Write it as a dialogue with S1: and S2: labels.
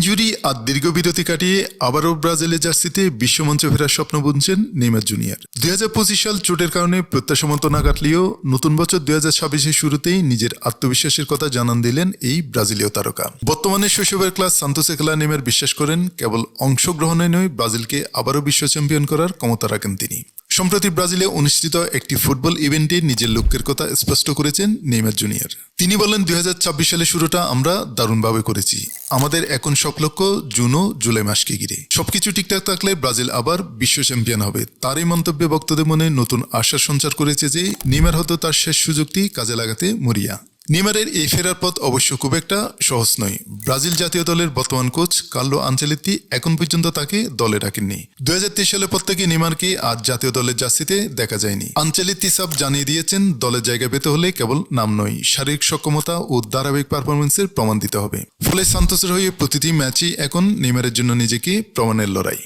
S1: Injury আর দীর্ঘ বিরতি কাটিয়ে আবারও ব্রাজিলের জার্সিতে বিশ্বমঞ্চে ফেরার স্বপ্ন বুনছেন নেইমার জুনিয়র। 2025 সাল চোটের কারণে প্রত্যাশামতো না কাটলেও নতুন বছর 2026-এর শুরুতেই নিজের আত্মবিশ্বাসের কথা জানান দিলেন এই ব্রাজিলীয় তারকা। বর্তমানে শৈশবের ক্লাস সান্তোসে খেলা নেইমার বিশ্বাস করেন কেবল অংশগ্রহণে নয়, ব্রাজিলকে আবারও বিশ্ব চ্যাম্পিয়ন করার ক্ষমতা রাখেন তিনি। সম্প্রতি ব্রাজিলে অনুষ্ঠিত একটি ফুটবল ইভেন্টে নিজের লক্ষ্যের কথা স্পষ্ট করেছেন নেইমার জুনিয়র। তিনি বলেন, 2026 সালের শুরুটা আমরা দারুণভাবে করেছি। আমাদের এখন সব লক্ষ্য জুন ও জুলাই মাসকে ঘিরে। সবকিছু ঠিকঠাক থাকলে ব্রাজিল আবার বিশ্ব চ্যাম্পিয়ন হবে। তার এই মন্তব্যে ভক্তদের মনে নতুন আশার সঞ্চার করেছে যে নেইমার হয়তো তার শেষ সুযোগটি কাজে লাগাতে মরিয়া। নেইমারের এই ফেরার পথ অবশ্য খুব একটা সহজ নয়। ব্রাজিল জাতীয় দলের বর্তমান কোচ কার্লো আনচেলত্তি এখন পর্যন্ত তাকে দলে ডাকেননি। 2023 সালের পর থেকে নেইমারকে আর জাতীয় দলের জার্সিতে দেখা যায়নি। আনচেলত্তি সাফ জানিয়ে দিয়েছেন, দলের জায়গা পেতে হলে কেবল নাম নয়, শারীরিক সক্ষমতা ও ধারাবাহিক পারফরমেন্সের প্রমাণ দিতে হবে। ফলে সান্তোসের হয়ে প্রতিটি ম্যাচই এখন নেইমারের জন্য নিজেকে প্রমাণের লড়াই।